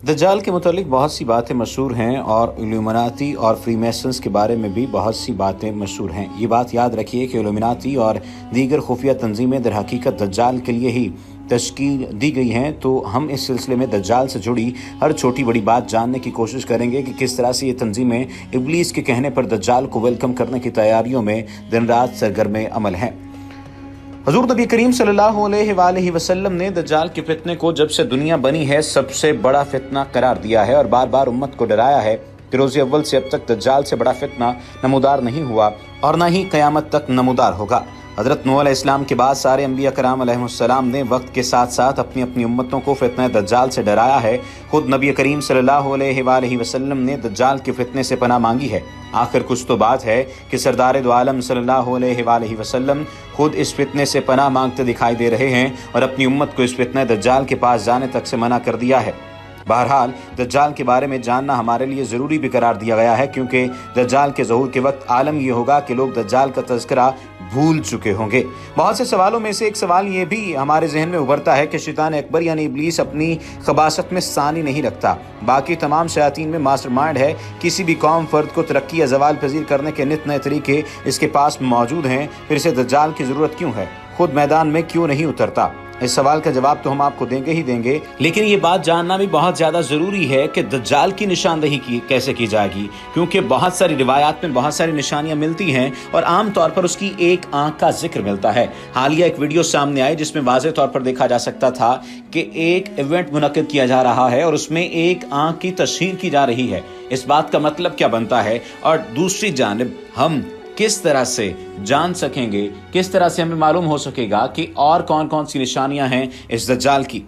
दज्जाल के मुतालिक बहुत सी बातें मशहूर हैं और इल्यूमिनाती और फ्री मेसन्स के बारे में भी बहुत सी बातें मशहूर हैं। ये बात याद रखिए कि इल्यूमिनाती और दीगर खुफिया तंजीमें दर हकीकत दज्जाल के लिए ही तश्कील दी गई हैं। तो हम इस सिलसिले में दज्जाल से जुड़ी हर छोटी बड़ी बात जानने की कोशिश करेंगे कि किस तरह से ये तंजीमें इब्लीस के कहने पर दज्जाल को वेलकम करने की तैयारियों में दिन रात सरगर्म अमल हैं। हजूर नबी करीम सल्लल्लाहु अलैहि वसल्लम ने दज्जाल के फितने को जब से दुनिया बनी है सबसे बड़ा फितना करार दिया है और बार बार उम्मत को डराया है कि रोज़े अव्वल से अब तक दज्जाल से बड़ा फितना नमूदार नहीं हुआ और न ही क़यामत तक नमूदार होगा। हज़रत नूह अलैहिस्सलाम के बाद सारे अंबिया कराम अलैहिस्सलाम ने वक्त के साथ साथ अपनी अपनी उम्मतों को फितने दज्जाल से डराया है। खुद नबी करीम सल्लल्लाहु अलैहि वसल्लम ने दज्जाल के फितने से पनाह मांगी है। आखिर कुछ तो बात है कि सरदार दो आलम सल्लल्लाहु अलैहि वसल्लम खुद इस फितने से पनाह मांगते दिखाई दे रहे हैं और अपनी उम्मत को इस फितने दज्जाल के पास जाने तक से मना कर दिया है। बहरहाल दज्जाल के बारे में जानना हमारे लिए ज़रूरी भी करार दिया गया है, क्योंकि दज्जाल के ज़हूर के वक्त आलम ये होगा कि लोग दज्जाल का तज़किरा भूल चुके होंगे। बहुत से सवालों में से एक सवाल ये भी हमारे जहन में उभरता है कि शैतान अकबर यानी इब्लीस अपनी खबासत में सानी नहीं रखता, बाकी तमाम शयातीन में मास्टरमाइंड है। किसी भी कौम फर्द को तरक्की या ज़वाल पजीर करने के नित नए तरीके इसके पास मौजूद हैं, फिर इसे दज्जाल की ज़रूरत क्यों है? खुद मैदान में क्यों नहीं उतरता? इस सवाल का जवाब तो हम आपको देंगे ही देंगे, लेकिन ये बात जानना भी बहुत ज़्यादा ज़रूरी है कि दज्जाल की निशानदही कैसे की जाएगी, क्योंकि बहुत सारी रिवायात में बहुत सारी निशानियां मिलती हैं और आम तौर पर उसकी एक आंख का जिक्र मिलता है। हालिया एक वीडियो सामने आई जिसमें वाज़ेह तौर पर देखा जा सकता था कि एक इवेंट मुनक्किद किया जा रहा है और उसमें एक आंख की तस्हीर की जा रही है। इस बात का मतलब क्या बनता है और दूसरी जानिब हम किस तरह से जान सकेंगे, किस तरह से हमें मालूम हो सकेगा कि और कौन कौन सी निशानियां हैं इस दज्जाल की?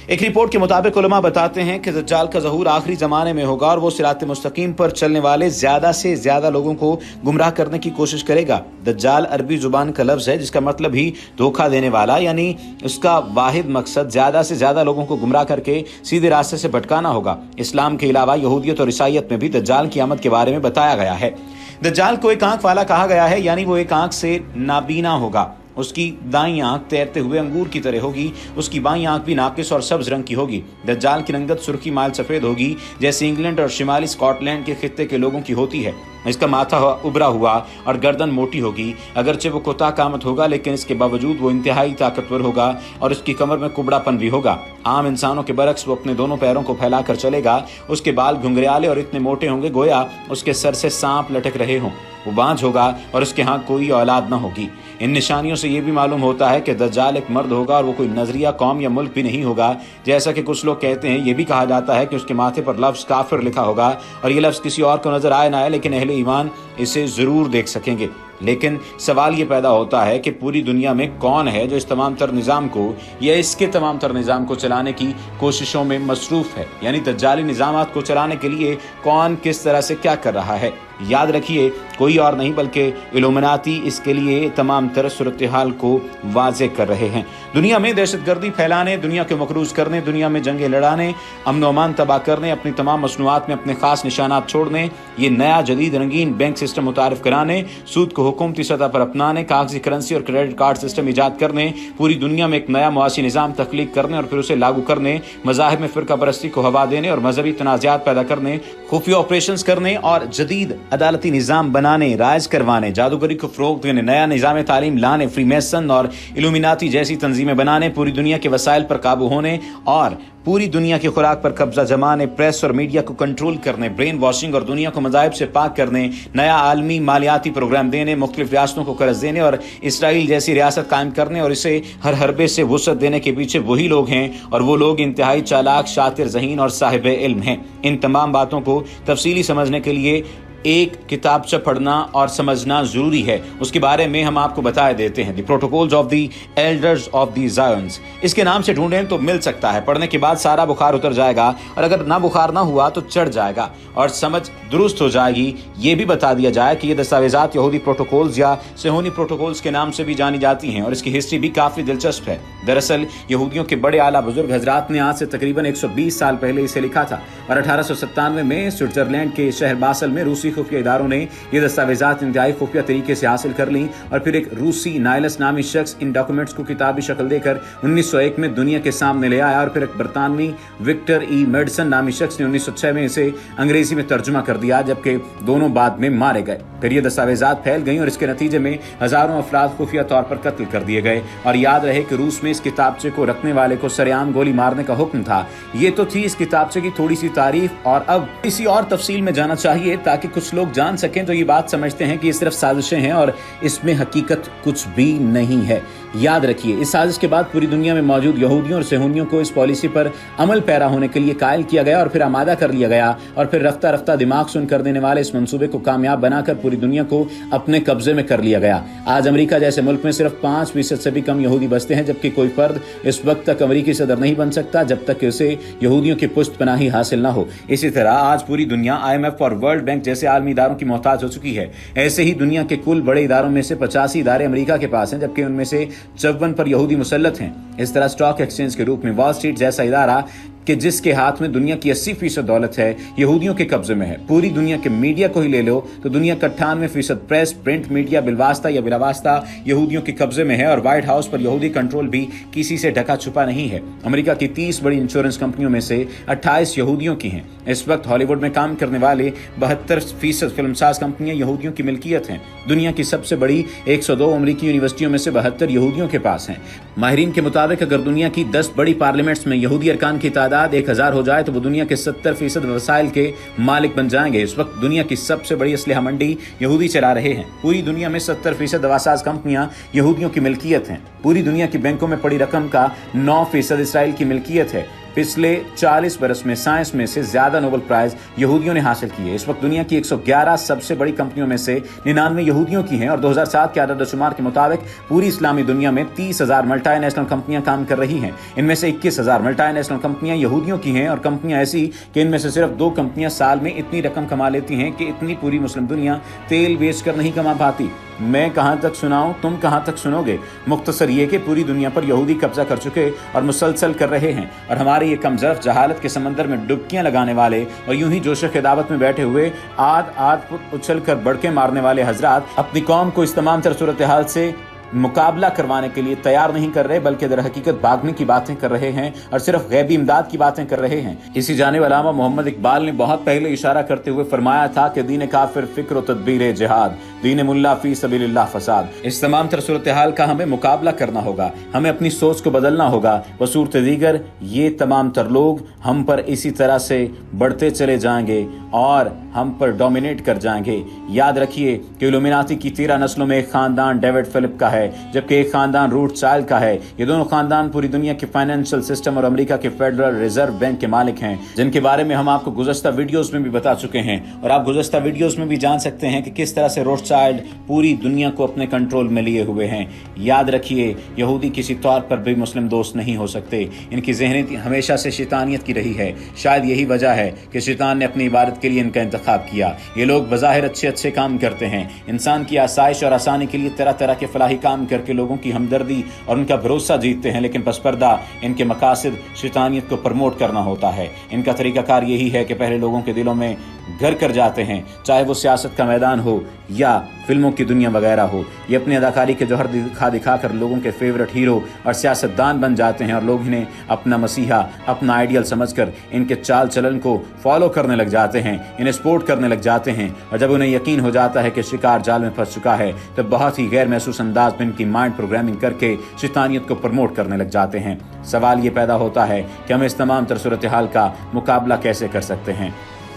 एक रिपोर्ट के मुताबिक उलमा बताते हैं कि दज्जाल का ज़हूर आखिरी ज़माने में होगा और वो सिरात मुस्तकीम पर चलने वाले ज़्यादा से ज़्यादा लोगों को गुमराह करने की कोशिश करेगा। दज्जाल अरबी ज़ुबान का लफ्ज़ है जिसका मतलब ही धोखा देने वाला, यानी उसका वाहिद मकसद ज़्यादा से ज़्यादा लोगों को गुमराह करके सीधे रास्ते से भटकाना होगा। इस्लाम के अलावा यहूदियत और ईसाईयत में भी दज्जाल की आमद के बारे में बताया गया है। दज्जाल को एक आंख वाला कहा गया है, यानी वो एक आंख से नाबीना होगा। उसकी दाईं आंख तैरते हुए अंगूर की तरह होगी, उसकी बाईं आंख भी नाकिस और सब्ज रंग की होगी। दज्जाल की रंगत सुर्खी माल सफ़ेद होगी, जैसे इंग्लैंड और शिमाली स्कॉटलैंड के खित्ते के लोगों की होती है। इसका माथा उभरा हुआ और गर्दन मोटी होगी। अगरचे वो कोता कामत होगा, लेकिन इसके बावजूद वो इंतहाई ताकतवर होगा और उसकी कमर में कुबड़ापन भी होगा। आम इंसानों के बरक्स वो अपने दोनों पैरों को फैलाकर चलेगा। उसके बाल घुंघराले और इतने मोटे होंगे गोया उसके सर से सांप लटक रहे हों। वो बांझ होगा और उसके यहाँ कोई औलाद न होगी। इन निशानियों से ये भी मालूम होता है कि दज्जाल एक मर्द होगा और वो कोई नजरिया, कौम या मुल्क भी नहीं होगा। जैसा कि कुछ लोग कहते हैं, ये भी कहा जाता है कि उसके माथे पर लफ्ज़ काफिर लिखा होगा और ये लफ्ज़ किसी और को नजर आए ना आए, लेकिन अहले ईमान इसे ज़रूर देख सकेंगे। लेकिन सवाल ये पैदा होता है कि पूरी दुनिया में कौन है जो इस तमाम तर निज़ाम को या इसके तमाम तर निज़ाम को चलाने की कोशिशों में मसरूफ़ है, यानी दज्जाली निज़ामात को चलाने के लिए कौन किस तरह से क्या कर रहा है। याद रखिए, कोई और नहीं बल्कि इल्यूमिनाती इसके लिए तमाम तरह सूरत हाल को वाज़े कर रहे हैं। दुनिया में दहशतगर्दी फैलाने, दुनिया को मकरूज करने, दुनिया में जंगें लड़ाने, अमन व अमान तबाह करने, अपनी तमाम मसनूआत में अपने खास निशानात छोड़ने, ये नया जदीद रंगीन बैंक सिस्टम मुतारिफ कराने, सूद को हुकूमती सतह पर अपनाने, कागजी करेंसी और क्रेडिट कार्ड सिस्टम ईजाद करने, पूरी दुनिया में एक नया मुआशी निज़ाम तख्लीक करने और फिर उसे लागू करने, मज़ाहिब में फ़िरका परस्ती को हवा देने और मजहबी तनाज़ात पैदा करने, खुफिया ऑपरेशंस करने और जदीद अदालती निज़ाम बनाने, राइज करवाने, जादूगरी को फ़रोग़ देने, नया निज़ाम तालीम लाने, फ्री मेसन और इल्यूमिनाती जैसी तंजीमें बनाने, पूरी दुनिया के वसाइल पर काबू होने और पूरी दुनिया की खुराक पर कब्जा जमाने, प्रेस और मीडिया को कंट्रोल करने, ब्रेन वॉशिंग और दुनिया को मज़ाहिब से पाक करने, नया आलमी मालियाती प्रोग्राम देने, मुख्तलिफ रियासतों को कर्ज देने और इसराइल जैसी रियासत कायम करने और इसे हर हरबे से वुसअत देने के पीछे वही लोग हैं और वो लोग इंतहाई चालाक, शातिर, ज़हीन और साहिब इल्म हैं। इन तमाम बातों को तफसीली समझने के लिए एक किताबचा पढ़ना और समझना ज़रूरी है। उसके बारे में हम आपको बता देते हैं, the protocols of the elders of the Zions. इसके नाम से ढूंढें तो मिल सकता है। पढ़ने के बाद सारा बुखार उतर जाएगा और अगर ना बुखार ना हुआ तो चढ़ जाएगा और समझ दुरुस्त हो जाएगी। ये भी बता दिया जाए कि ये दस्तावेज़ात यहूदी प्रोटोकॉल्स या सेहोनी प्रोटोकॉल्स के नाम से भी जानी जाती हैं और इसकी हिस्ट्री भी काफ़ी दिलचस्प है। दरअसल यहूदियों के बड़े आला बुजुर्ग हजरात ने आज से तकरीबन 120 साल पहले इसे लिखा था और 1897 में स्विट्ज़रलैंड के शहर बासल में रूसी खुफिया इदारों ने ये दस्तावेजात इंतहाई खुफिया तरीके से हासिल कर ली और फिर एक रूसी नाइलस नामी शख्स इन डॉक्यूमेंट्स को किताबी शक्ल देकर 1901 में दुनिया के सामने ले आया और फिर एक बरतानवी विक्टर ई मेडिसन नामी शख्स ने 1906 में इसे अंग्रेजी में तर्जुमा कर दिया, जबकि दोनों बाद में मारे गए। फिर ये दस्तावेजात फैल गई और इसके नतीजे में हजारों अफराद खुफिया तौर पर कत्ल कर दिए गए। और याद रहे कि रूस में इस किताबचे को रखने वाले को सरेआम गोली मारने का हुक्म था। ये तो थी इस किताबचे की थोड़ी सी तारीफ, और अब इसी और तफसील में जाना चाहिए ताकि कुछ लोग जान सकें जो ये बात समझते हैं कि ये सिर्फ साजिशें हैं और इसमें हकीकत कुछ भी नहीं है। याद रखिए, इस साजिश के बाद पूरी दुनिया में मौजूद यहूदियों और सहूनियों को इस पॉलिसी पर अमल पैरा होने के लिए कायल किया गया और फिर आमादा कर लिया गया और फिर रफ्ता रफ्ता दिमाग सुन कर देने वाले इस मंसूबे को कामयाब बनाकर पूरी दुनिया को अपने कब्जे में कर लिया गया। आज अमेरिका जैसे मुल्क में सिर्फ 5% से भी कम यहूदी बसते हैं, जबकि कोई फर्द इस वक्त तक अमेरिकी सदर नहीं बन सकता जब तक कि उसे यहूदियों की पुष्ट पनाही हासिल ना हो। इसी तरह आज पूरी दुनिया IMF और वर्ल्ड बैंक जैसे आलमी इदारों की मोहताज हो चुकी है। ऐसे ही दुनिया के कुल बड़े इदारों में से 85 इदारे अमेरिका के पास हैं, जबकि उनमें से 54 पर यहूदी मुसल्लत हैं। इस तरह स्टॉक एक्सचेंज के रूप में वॉल स्ट्रीट जैसा इदारा कि जिसके हाथ में दुनिया की 80% दौलत है, यहूदियों के कब्जे में है। पूरी दुनिया के मीडिया को ही ले लो तो दुनिया का 98% प्रेस, प्रिंट मीडिया बिलवास्ता या बिलावास्ता यहूदियों के कब्जे में है और व्हाइट हाउस पर यहूदी कंट्रोल भी किसी से ढका छुपा नहीं है। अमेरिका की 30 बड़ी इंश्योरेंस कंपनियों में से 28 यहूदियों की हैं। इस वक्त हॉलीवुड में काम करने वाले 72% फिल्मसाज कंपनियां यहूदियों की मिल्कियत हैं। दुनिया की सबसे बड़ी 102 अमेरिकी यूनिवर्सिटियों में से 72 यहूदियों के पास हैं। माहिरीन के मुताबिक अगर दुनिया की 10 बड़ी पार्लियामेंट्स में यहूदी अरकान की तादाद 1000 हो जाए तो वो दुनिया के 70% वसाइल के मालिक बन जाएंगे। इस वक्त दुनिया की सबसे बड़ी असलहा मंडी यहूदी चला रहे हैं। पूरी दुनिया में 70% दवासाज कंपनियां यहूदियों की मिल्कियत हैं। पूरी दुनिया की बैंकों में पड़ी रकम का 9% इसराइल की मिल्कियत है। पिछले 40 बरस में साइंस में से ज्यादा नोबेल प्राइज यहूदियों ने हासिल किए। इस वक्त दुनिया की 111 सबसे बड़ी कंपनियों में से 99 यहूदियों की हैं और 2007 के आदाद-ओ-शुमार के मुताबिक पूरी इस्लामी दुनिया में 30,000 मल्टीनेशनल कंपनियां काम कर रही हैं। इनमें से 21,000 मल्टीनेशनल कंपनियां यहूदियों की हैं और कंपनियां ऐसी कि इनमें से सिर्फ 2 कंपनियां साल में इतनी रकम कमा लेती हैं कि इतनी पूरी मुस्लिम दुनिया तेल बेचकर नहीं कमा पाती। मैं कहां तक सुनाऊं, तुम कहां तक सुनोगे। मुख्तसर ये कि पूरी दुनिया पर यहूदी कब्जा कर चुके और मुसलसल कर रहे हैं और हमारे ये कमजरफ जहालत के समंदर में डुबकियां लगाने वाले और यूं ही जोश खिदावत में बैठे हुए आद फुट उछल कर बड़के मारने वाले हजरात अपनी कौम को इस तमाम तर सूरत हाल से मुकाबला करवाने के लिए तैयार नहीं कर रहे, बल्कि दर हकीकत भागने की बातें कर रहे हैं और सिर्फ गैबी इमदाद की बातें कर रहे हैं। इसी जानिब अल्लामा मोहम्मद इकबाल ने बहुत पहले इशारा करते हुए फरमाया था कि दीन काफिर फिक्र तदबीर जिहाद, दीन मुल्ला फी सबीलिल्लाह फसाद। इस तमाम तर सूरत हाल का हमें मुकाबला करना होगा, हमें अपनी सोच को बदलना होगा। बसूरत दीगर ये तमाम तर लोग हम पर इसी तरह से बढ़ते चले जाएंगे और हम पर डोमिनेट कर जाएंगे। याद रखिए कि इल्यूमिनाती की 13 नस्लों में एक खानदान डेविड फिलिप का है, जबकि एक खानदान रोथस्चाइल्ड का है। ये दोनों खानदान पूरी दुनिया के फाइनेंशियल सिस्टम और अमेरिका के फेडरल रिजर्व बैंक के मालिक हैं, जिनके बारे में हम आपको गुज़श्ता वीडियोस में भी बता चुके हैं और आप गुज़श्ता वीडियोस में भी जान सकते हैं कि किस तरह से रोथस्चाइल्ड पूरी दुनिया को अपने कंट्रोल में लिए हुए हैं। याद रखिए, यहूदी किसी तौर पर भी मुस्लिम दोस्त नहीं हो सकते। इनकी ज़हनीत हमेशा से शैतानियत की रही है। शायद यही वजह है कि शैतान ने अपनी इबादत के लिए इनका इंतखाब किया। ये लोग बज़ाहिर अच्छे काम करते हैं, इंसान की आसाइश और आसानी के लिए तरह तरह के फलाही काम करके लोगों की हमदर्दी और उनका भरोसा जीतते हैं, लेकिन पसपर्दा इनके मकासद शैतानियत को प्रमोट करना होता है। इनका तरीकाकार यही है कि पहले लोगों के दिलों में घर कर जाते हैं, चाहे वो सियासत का मैदान हो या फिल्मों की दुनिया वगैरह हो। ये अपनी अदाकारी के जौहर दिखा कर लोगों के फेवरेट हीरो और सियासतदान बन जाते हैं और लोग इन्हें अपना मसीहा, अपना आइडियल समझकर इनके चाल चलन को फॉलो करने लग जाते हैं, इन्हें सपोर्ट करने लग जाते हैं। और जब उन्हें यकीन हो जाता है कि शिकार जाल में फंस चुका है, तब बहुत ही गैर महसूस अंदाज में इनकी माइंड प्रोग्रामिंग करके शैतानियत को प्रमोट करने लग जाते हैं। सवाल ये पैदा होता है कि हम इस तमाम तर सूरत हाल का मुकाबला कैसे कर सकते हैं।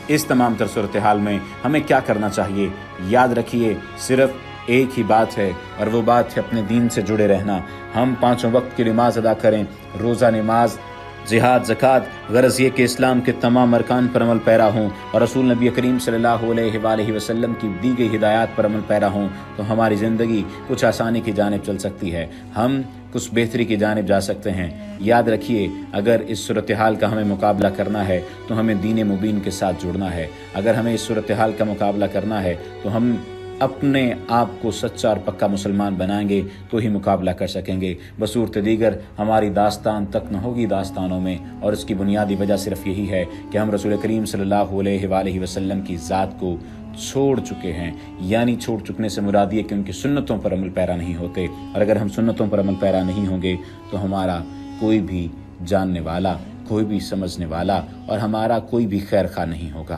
इस तमाम तर सूरत हाल में हमें क्या करना चाहिए? याद रखिए, सिर्फ एक ही बात है और वो बात है अपने दीन से जुड़े रहना। हम 5 वक्त की नमाज अदा करें, रोज़ा, नमाज, जिहाद, ज़कात, गरज ये कि इस्लाम के तमाम अरकान पर अमल पैरा हों और रसूल नबी करीम सल्लल्लाहु अलैहि वसल्लम की दी गई हिदायत पर अमल पैरा हों, तो हमारी ज़िंदगी कुछ आसानी की जानिब चल सकती है, हम कुछ बेहतरी की जानिब जा सकते हैं। याद रखिए, अगर इस सूरत हाल का हमें मुकाबला करना है तो हमें दीन मुबीन के साथ जुड़ना है। अगर हमें इस सूरत हाल का मुकाबला करना है तो हम अपने आप को सच्चा और पक्का मुसलमान बनाएंगे तो ही मुकाबला कर सकेंगे। बसूरत दीगर हमारी दास्तान तक न होगी दास्तानों में, और इसकी बुनियादी वजह सिर्फ यही है कि हम रसूल करीम सल्लल्लाहु अलैहि वसल्लम की ज़ात को چھوڑ چکے ہیں، یعنی چھوڑ چکنے سے مراد یہ کہ ان کی سنتوں پر عمل پیرا نہیں ہوتے، اور اگر ہم سنتوں پر عمل پیرا نہیں ہوں گے تو ہمارا کوئی بھی جاننے والا، کوئی بھی سمجھنے والا اور ہمارا کوئی بھی خیر خواہ نہیں ہوگا۔